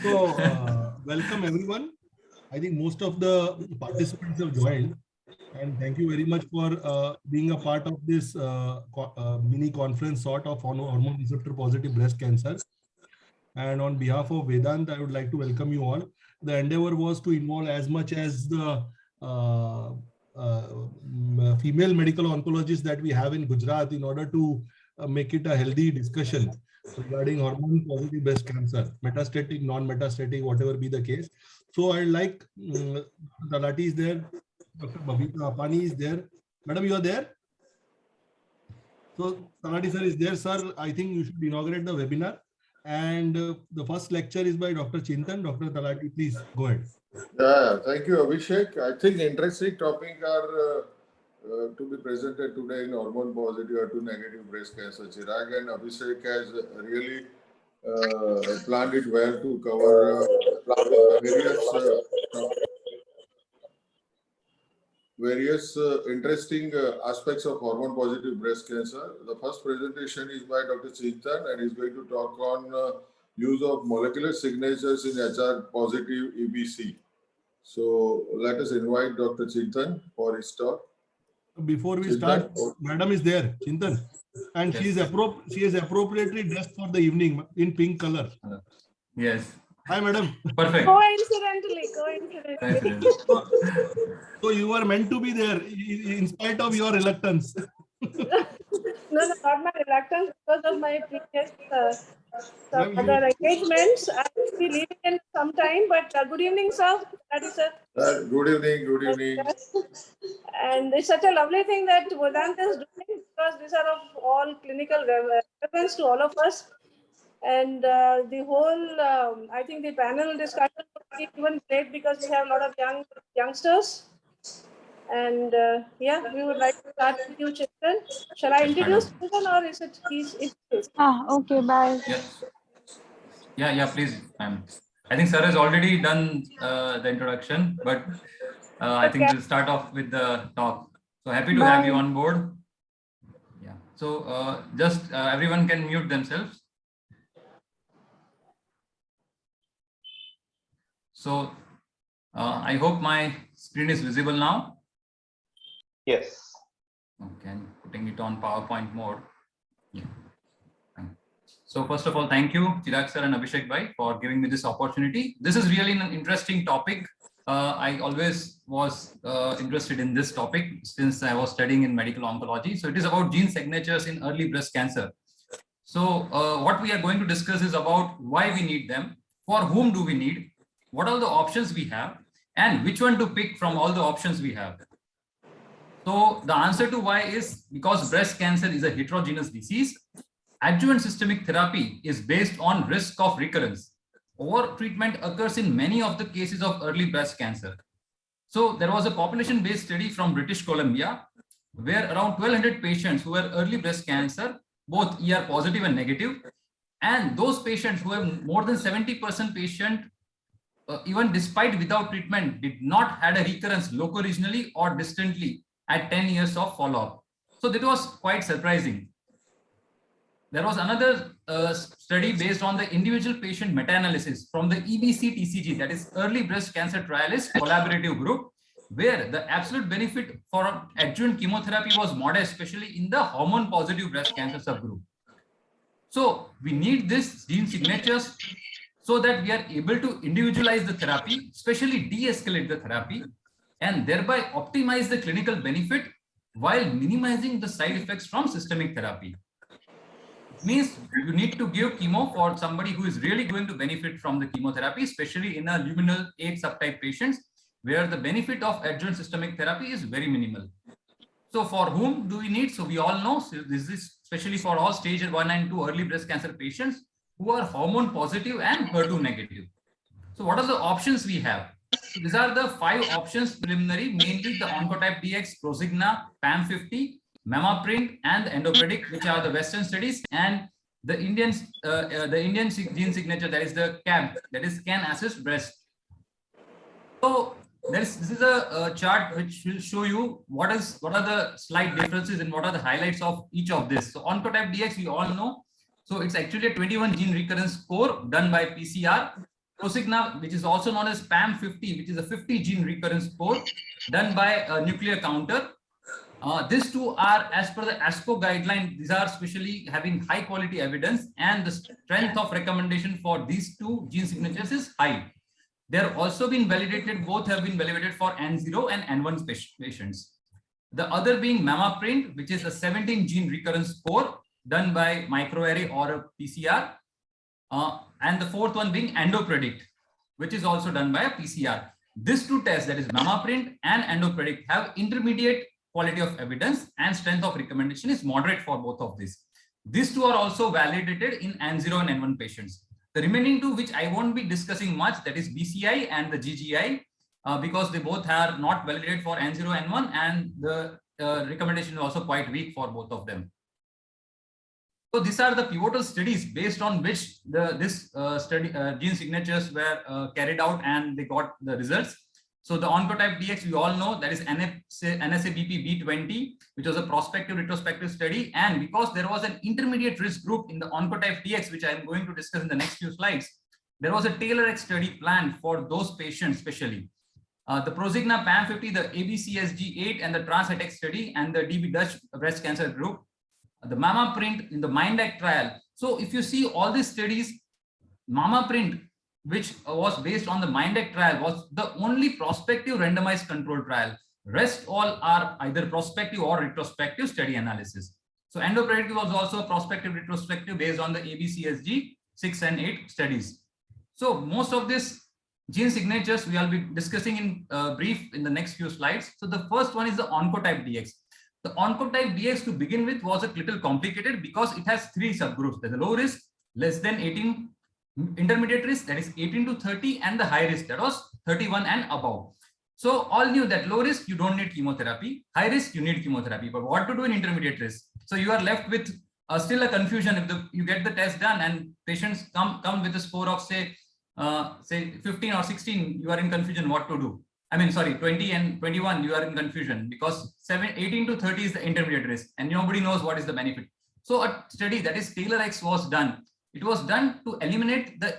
So, welcome everyone. I think most of the participants have joined, and thank you very much for being a part of this mini conference sort of on hormone receptor positive breast cancer. And on behalf of Vedant, I would like to welcome you all. The endeavor was to involve as much as the female medical oncologists that we have in Gujarat in order to make it a healthy discussion regarding hormone positive breast cancer, metastatic, non-metastatic, whatever be the case. So I like Talati is there, Dr. Babita Apani is there. Madam, you are there? So Talati sir is there, sir. I think you should inaugurate the webinar. And the first lecture is by Dr. Chintan. Dr. Talati, please go ahead. Yeah, thank you, Abhishek. I think interesting topic are to be presented today in hormone positive or HER2 negative breast cancer. Chirag and Abhishek has really planned it well to cover various interesting aspects of hormone positive breast cancer. The first presentation is by Dr. Chintan and he's going to talk on use of molecular signatures in HR positive EBC. So let us invite Dr. Chintan for his talk. Before we start, Madam is there, Chintan, and yes. She is appropriately dressed for the evening in pink color. Yes. Hi, Madam. Perfect. Coincidentally. So you were meant to be there in spite of your reluctance. No, not my reluctance, because of my previous other engagements. I will be leaving in some time, but good evening, sir. That is good evening. And it's such a lovely thing that Vedant is doing, because these are of all clinical relevance to all of us. And the whole, I think the panel discussion will be even great because we have a lot of youngsters. And yeah, we would like to start with you, Chintan. Shall I introduce Chintan, or is it he's okay, bye. Yeah, please, ma'am. I think sir has already done the introduction, but I think we'll start off with the talk. So happy to have you on board. Yeah. So just everyone can mute themselves. So I hope my screen is visible now. Yes. Okay, I'm putting it on PowerPoint mode. Yeah. So first of all, thank you, Chirag sir and Abhishek bhai, for giving me this opportunity. This is really an interesting topic. I always was interested in this topic since I was studying in medical oncology. So it is about gene signatures in early breast cancer. So what we are going to discuss is about why we need them, for whom do we need, what are the options we have, and which one to pick from all the options we have. So the answer to why is because breast cancer is a heterogeneous disease. Adjuvant systemic therapy is based on risk of recurrence. Over-treatment occurs in many of the cases of early breast cancer. So there was a population-based study from British Columbia where around 1,200 patients who were early breast cancer, both ER positive and negative, and those patients who have more than 70% patient, even despite without treatment, did not had a recurrence loco-regionally or distantly at 10 years of follow-up. So that was quite surprising. There was another study based on the individual patient meta-analysis from the EBC TCG, that is Early Breast Cancer Trialist Collaborative Group, where the absolute benefit for adjuvant chemotherapy was modest, especially in the hormone-positive breast cancer subgroup. So we need these gene signatures so that we are able to individualize the therapy, especially de-escalate the therapy, and thereby optimize the clinical benefit while minimizing the side effects from systemic therapy. It means you need to give chemo for somebody who is really going to benefit from the chemotherapy, especially in a luminal 8 subtype patients, where the benefit of adjuvant systemic therapy is very minimal. So for whom do we need? So we all know this is especially for all stage 1 and 2 early breast cancer patients who are hormone positive and HER2 negative. So what are the options we have? So these are the 5 options preliminary, mainly the Oncotype DX, Prosigna, PAM50, Memaprint, and the Endopredict, which are the Western studies, and the Indian gene signature, that is the CAB, that is Can Assist Breast. So this is a chart which will show you what are the slight differences and what are the highlights of each of this. So Oncotype DX, we all know. So it's actually a 21 gene recurrence score done by PCR. Prosigna, which is also known as PAM50, which is a 50 gene recurrence score done by a nuclear counter. These two are, as per the ASCO guideline, these are specially having high quality evidence, and the strength of recommendation for these two gene signatures is high. They are also been validated, both have been validated for N0 and N1 patients. The other being MammaPrint, which is a 17 gene recurrence score done by microarray or a PCR. And the fourth one being EndoPredict, which is also done by a PCR. These two tests, that is MammaPrint and EndoPredict, have intermediate quality of evidence, and strength of recommendation is moderate for both of these. These two are also validated in N0 and N1 patients. The remaining two, which I won't be discussing much, that is BCI and the GGI, because they both are not validated for N0, N1, and the recommendation is also quite weak for both of them. So these are the pivotal studies based on which this gene signatures were carried out, and they got the results. So the Oncotype DX, we all know, that is NSABP B20, which was a prospective retrospective study. And because there was an intermediate risk group in the Oncotype DX, which I am going to discuss in the next few slides, there was a TAILORx study planned for those patients especially. The Prosigna PAM50, the ABCSG8 and the TransHetex study, and the DB Dutch breast cancer group, the MammaPrint in the MINDAC trial. So if you see all these studies, MammaPrint, which was based on the MINDAC trial, was the only prospective randomized control trial. Rest all are either prospective or retrospective study analysis. So EndoPredict was also a prospective retrospective based on the ABCSG 6 and 8 studies. So most of these gene signatures we will be discussing in brief in the next few slides. So the first one is the Oncotype DX. The Oncotype DX, to begin with, was a little complicated because it has three subgroups. There's a low risk, less than 18, intermediate risk, that is 18 to 30, and the high risk, that was 31 and above. So all knew that low risk, you don't need chemotherapy. High risk, you need chemotherapy. But what to do in intermediate risk? So you are left with still a confusion. If you get the test done and patients come with a score of say 15 or 16, you are in confusion what to do. I mean, sorry, 20 and 21, you are in confusion because 18 to 30 is the intermediate risk and nobody knows what is the benefit. So a study, that is TAILORx, was done. It was done to eliminate the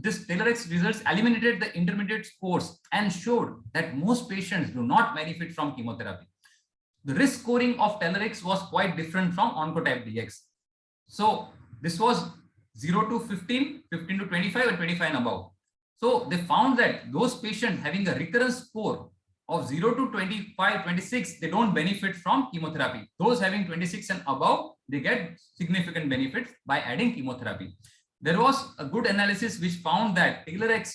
this TAILORx results eliminated the intermediate scores and showed that most patients do not benefit from chemotherapy. The risk scoring of TAILORx was quite different from Oncotype DX. So this was 0 to 15, 15 to 25, and 25 and above. So they found that those patients having a recurrence score of 0 to 25, 26, they don't benefit from chemotherapy. Those having 26 and above, they get significant benefits by adding chemotherapy. There was a good analysis which found that TAILORx,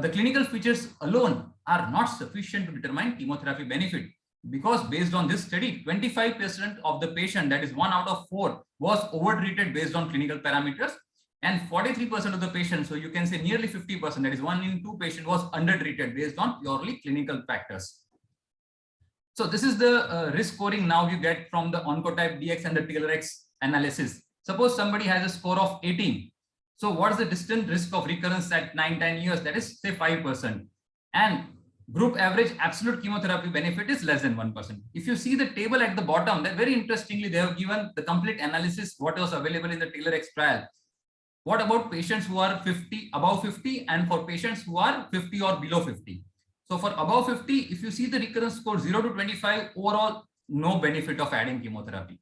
the clinical features alone are not sufficient to determine chemotherapy benefit, because based on this study, 25% of the patient, that is 1 out of 4, was overtreated based on clinical parameters, and 43% of the patients, so you can say nearly 50%, that is 1 in 2 patient, was undertreated based on purely clinical factors. So this is the risk scoring now you get from the Oncotype DX and the TAILORx analysis. Suppose somebody has a score of 18. So what's the distant risk of recurrence at 9-10 years? That is say 5%. And group average absolute chemotherapy benefit is less than 1%. If you see the table at the bottom, that very interestingly, they have given the complete analysis, what was available in the TAILORx trial. What about patients who are 50, above 50, and for patients who are 50 or below 50? So for above 50, if you see the recurrence score 0 to 25, overall, no benefit of adding chemotherapy.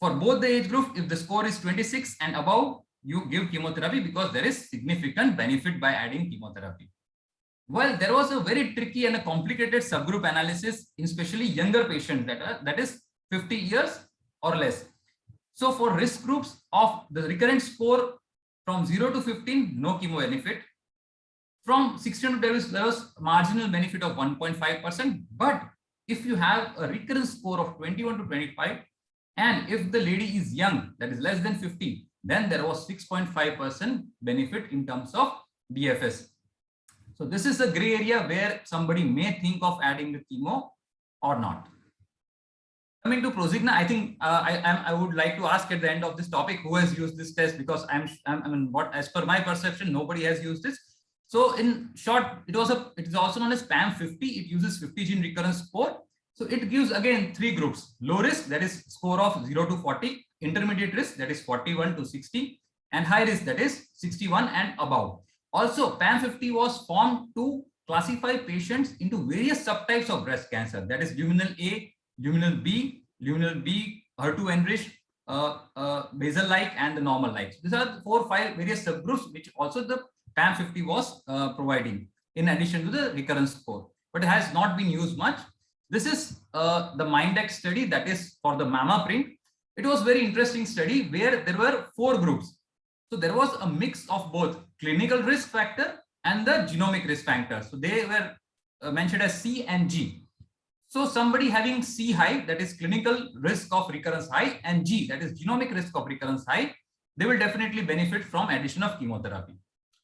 For both the age group, if the score is 26 and above, you give chemotherapy because there is significant benefit by adding chemotherapy. Well, there was a very tricky and a complicated subgroup analysis in especially younger patients that is 50 years or less. So for risk groups of the recurrent score from 0 to 15, no chemo benefit. From 16 to 20, there was marginal benefit of 1.5%. But if you have a recurrence score of 21 to 25, and if the lady is young, that is less than 50, then there was 6.5% benefit in terms of DFS. So this is a gray area where somebody may think of adding the chemo or not. Coming to Prosigna, I think I would like to ask at the end of this topic who has used this test, because as per my perception, nobody has used this. So in short, it is also known as PAM50. It uses 50 gene recurrence score. So it gives again 3 groups: low risk, that is score of 0 to 40, intermediate risk, that is 41 to 60, and high risk, that is 61 and above. Also, PAM50 was formed to classify patients into various subtypes of breast cancer. That is luminal A, luminal B, HER2 enriched, basal-like, and the normal-like. These are the 4 or 5 various subgroups which also the PAM50 was providing in addition to the recurrence score, but it has not been used much. This is the MINDEX study, that is for the MAMA print. It was very interesting study where there were 4 groups. So there was a mix of both clinical risk factor and the genomic risk factor. So they were mentioned as C and G. So somebody having C high, that is clinical risk of recurrence high, and G, that is genomic risk of recurrence high, they will definitely benefit from addition of chemotherapy.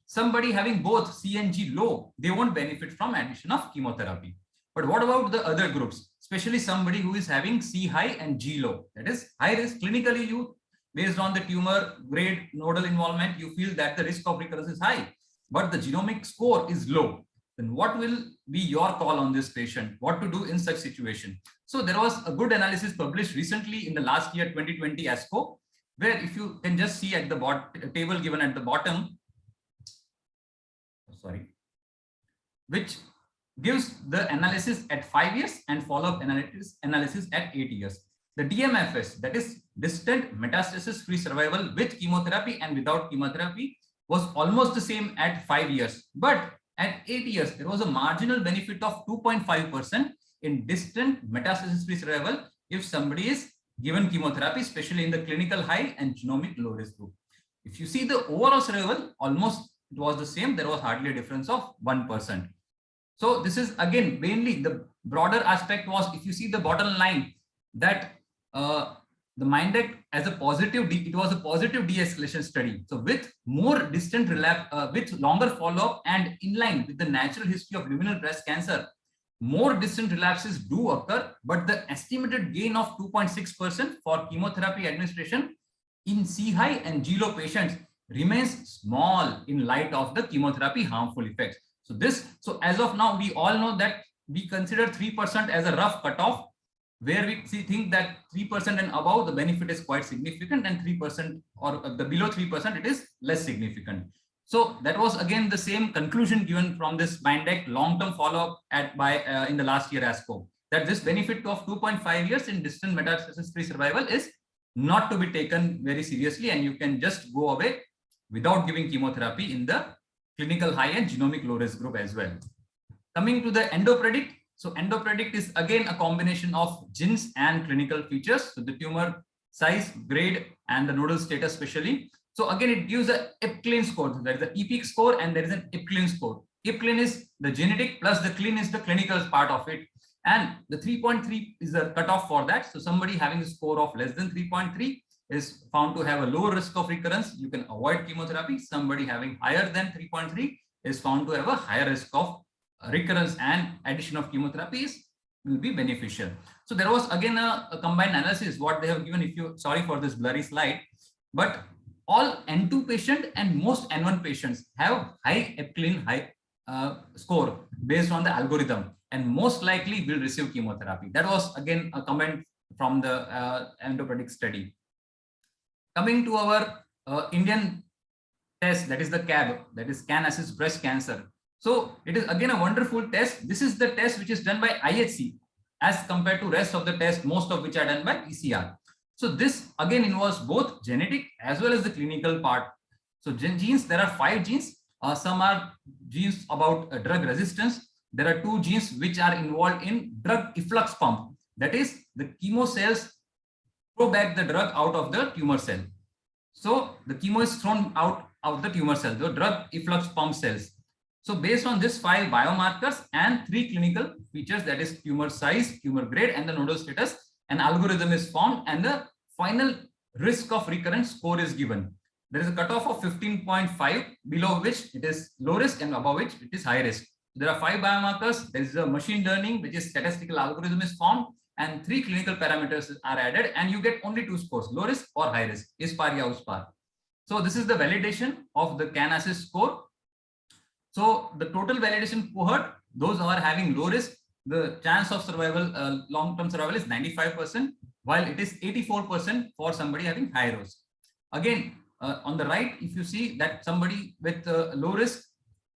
Somebody having both C and G low, they won't benefit from addition of chemotherapy. But what about the other groups, especially somebody who is having C high and G low, that is high risk clinically, you based on the tumor grade, nodal involvement, you feel that the risk of recurrence is high, but the genomic score is low. Then what will be your call on this patient? What to do in such situation? So there was a good analysis published recently in the last year 2020 ASCO, where if you can just see at the table given at the bottom, which gives the analysis at 5 years and follow-up analysis at 8 years. The DMFS, that is distant metastasis-free survival with chemotherapy and without chemotherapy, was almost the same at 5 years. But at 8 years, there was a marginal benefit of 2.5% in distant metastasis-free survival if somebody is given chemotherapy, especially in the clinical high and genomic low risk group. If you see the overall survival, almost it was the same. There was hardly a difference of 1%. So this is again mainly the broader aspect was, if you see the bottom line, that the MINDEX as a positive, it was a positive de-escalation study. So with more distant relapse, with longer follow-up and in line with the natural history of luminal breast cancer, more distant relapses do occur, but the estimated gain of 2.6% for chemotherapy administration in C high and G low patients remains small in light of the chemotherapy harmful effects. So as of now, we all know that we consider 3% as a rough cutoff, where we think that 3% and above the benefit is quite significant, and 3% or the below 3% it is less significant. So that was again the same conclusion given from this MINDEX long-term follow-up in the last year ASCO, that this benefit of 2.5 years in distant metastasis-free survival is not to be taken very seriously, and you can just go away without giving chemotherapy in the clinical high and genomic low risk group as well. Coming to the EndoPredict. So EndoPredict is again a combination of genes and clinical features. So the tumor size, grade, and the nodal status especially. So again, it gives a EPCLIN score. There is an EPIC score and there is an EPCLIN score. EPCLIN is the genetic plus the CLIN is the clinical part of it. And the 3.3 is the cutoff for that. So somebody having a score of less than 3.3 is found to have a lower risk of recurrence. You can avoid chemotherapy. Somebody having higher than 3.3 is found to have a higher risk of recurrence, and addition of chemotherapies will be beneficial. So there was again a combined analysis what they have given. If you, sorry for this blurry slide, but all N2 patient and most N1 patients have high EPCLIN score based on the algorithm, and most likely will receive chemotherapy. That was again a comment from the EndoPredict study. Coming to our Indian test, that is the CAB, that is Can Assist Breast Cancer. So it is again a wonderful test. This is the test which is done by IHC as compared to rest of the tests, most of which are done by PCR. So this again involves both genetic as well as the clinical part. So genes, there are 5 genes. Some are genes about drug resistance. There are 2 genes which are involved in drug efflux pump. That is, the chemo cells throw back the drug out of the tumor cell. So the chemo is thrown out of the tumor cell, the drug efflux pump cells. So based on this 5 biomarkers and 3 clinical features, that is tumor size, tumor grade, and the nodal status, an algorithm is formed and the final risk of recurrence score is given. There is a cutoff of 15.5, below which it is low risk and above which it is high risk. There are 5 biomarkers. There is a machine learning, which is statistical algorithm is formed, and 3 clinical parameters are added, and you get only 2 scores, low risk or high risk, ISPAR ya USPAR. So this is the validation of the Can Assist score. So the total validation cohort, those who are having low risk, the chance of survival, long-term survival is 95%, while it is 84% for somebody having high risk. Again, on the right, if you see that somebody with low risk,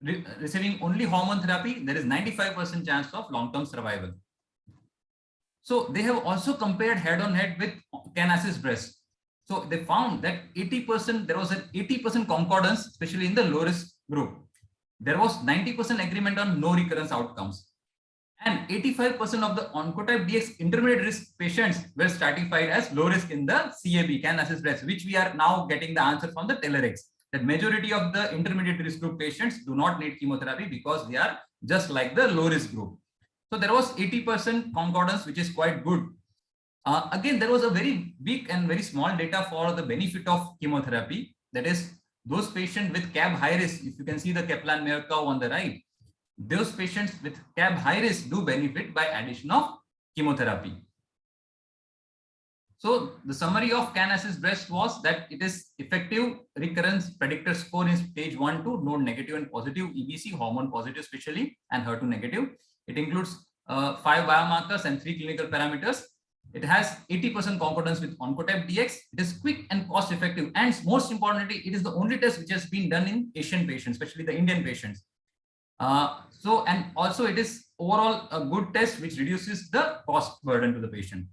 receiving only hormone therapy, there is 95% chance of long-term survival. So they have also compared head-on-head with Can-Assist breast. So they found that 80%, there was an 80% concordance, especially in the low-risk group. There was 90% agreement on no recurrence outcomes. And 85% of the Oncotype DX intermediate risk patients were stratified as low risk in the CAB, Can-Assist breast, which we are now getting the answer from the TAILORx. That majority of the intermediate risk group patients do not need chemotherapy because they are just like the low risk group. So there was 80% concordance, which is quite good. Again, there was a very big and very small data for the benefit of chemotherapy. That is, those patients with CAB high risk, if you can see the Kaplan-Meier curve on the right, those patients with CAB high risk do benefit by addition of chemotherapy. So the summary of Can-Assist breast was that it is effective recurrence predictor score in stage 1 to node negative and positive EBC, hormone positive especially, and HER2 negative. It includes 5 biomarkers and 3 clinical parameters. It has 80% concordance with Oncotype DX. It is quick and cost effective. And most importantly, it is the only test which has been done in Asian patients, especially the Indian patients. And also it is overall a good test which reduces the cost burden to the patient.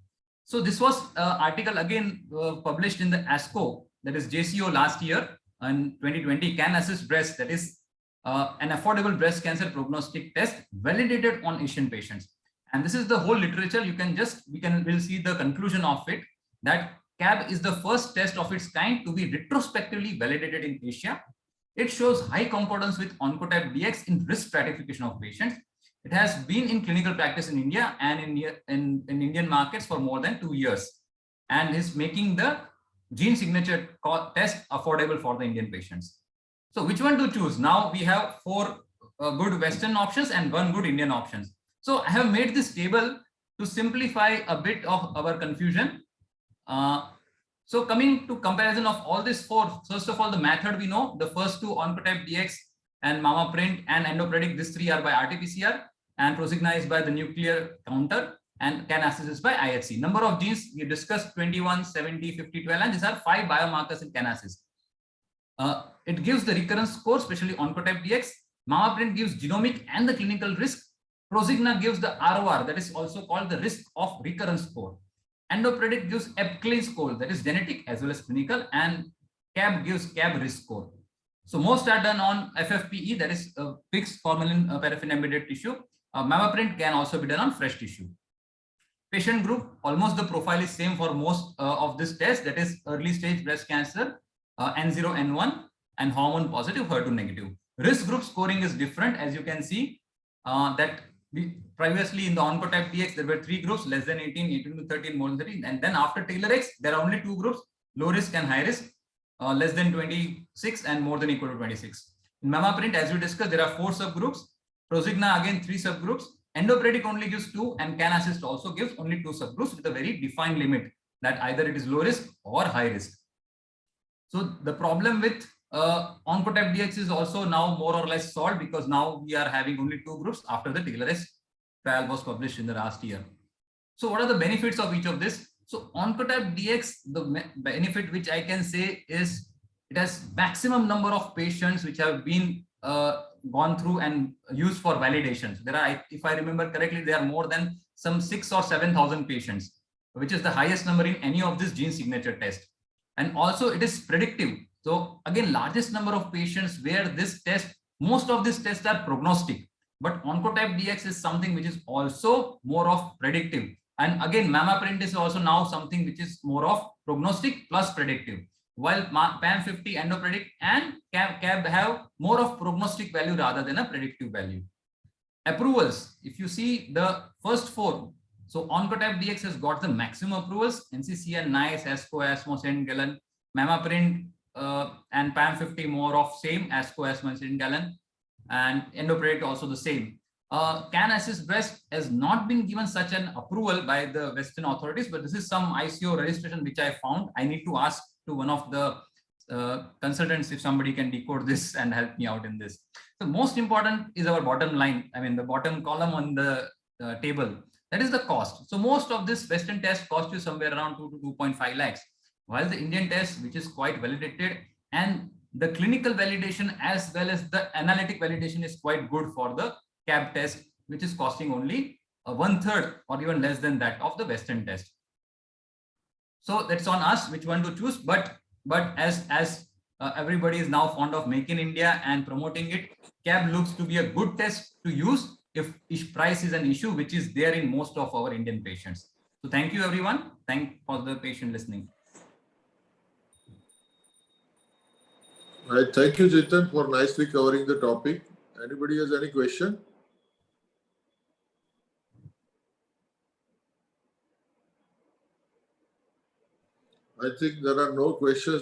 So this was an article again published in the ASCO, that is JCO last year in 2020, Can-Assist breast, that is an affordable breast cancer prognostic test validated on Asian patients. And this is the whole literature. We'll see the conclusion of it, that CAB is the first test of its kind to be retrospectively validated in Asia. It shows high concordance with Oncotype DX in risk stratification of patients. It has been in clinical practice in India and in Indian markets for more than 2 years, and is making the gene signature test affordable for the Indian patients. So which one to choose? Now we have 4 good Western options and 1 good Indian options. So I have made this table to simplify a bit of our confusion. So coming to comparison of all these 4, first of all, the method we know, the first 2, Oncotype DX and MammaPrint and EndoPredict, these 3 are by RT-PCR, and Prosigna is by the nuclear counter, and Can-Assist is by IHC. Number of genes we discussed 21, 70, 50, 12, and these are 5 biomarkers in Can-Assist. It gives the recurrence score, especially Oncotype DX. MammaPrint gives genomic and the clinical risk. Prosigna gives the ROR, that is also called the risk of recurrence score. EndoPredict gives EPCLI score, that is genetic as well as clinical, and CAB gives CAB risk score. So most are done on FFPE, that is fixed formalin paraffin embedded tissue. MammaPrint can also be done on fresh tissue. Patient group, almost the profile is same for most of this test, that is early stage breast cancer, N0, N1, and hormone positive, HER2 negative. Risk group scoring is different, as you can see, that previously in the Oncotype DX, there were 3 groups, less than 18, 18 to 13, more than 13. And then after TAILORx, there are only 2 groups, low risk and high risk, less than 26 and more than equal to 26. In MammaPrint, as we discussed, there are 4 subgroups. Prosigna, again, 3 subgroups. EndoPredict only gives 2, and Can-Assist also gives only 2 subgroups with a very defined limit that either it is low risk or high risk. So the problem with Oncotype DX is also now more or less solved, because now we are having only 2 groups after the TAILORx trial was published in the last year. So what are the benefits of each of this? So Oncotype DX, the benefit which I can say is it has maximum number of patients which have been gone through and used for validations. There are, if I remember correctly, there are more than some 6,000 or 7,000 patients, which is the highest number in any of this gene signature test. And also it is predictive. So again, largest number of patients where this test, most of these tests are prognostic, but Oncotype DX is something which is also more of predictive. And again, MammaPrint is also now something which is more of prognostic plus predictive, while PAM50, EndoPredict, and CAB have more of prognostic value rather than a predictive value. Approvals, if you see the first 4, so Oncotype DX has got the maximum approvals, NCCN, NICE, ASCO, ASMO, St. Gallen, MammaPrint and PAM50 more of same, ASCO, ASMO, St. Gallen, and EndoPredict also the same. Can-Assist breast has not been given such an approval by the Western authorities, but this is some ICO registration which I found. I need to ask to one of the consultants if somebody can decode this and help me out in this. So most important is our bottom line. I mean the bottom column on the table, that is the cost. So most of this Western test cost you somewhere around 2 to 2.5 lakhs, while the Indian test, which is quite validated and the clinical validation as well as the analytic validation is quite good for the CAB test, which is costing only 1/3 or even less than that of the Western test. So that's on us which one to choose. But as everybody is now fond of Make in India and promoting it, CAB looks to be a good test to use if price is an issue, which is there in most of our Indian patients. So thank you, everyone. Thank for the patient listening. Right. Thank you, Chintan, for nicely covering the topic. Anybody has any question? I think there are no questions.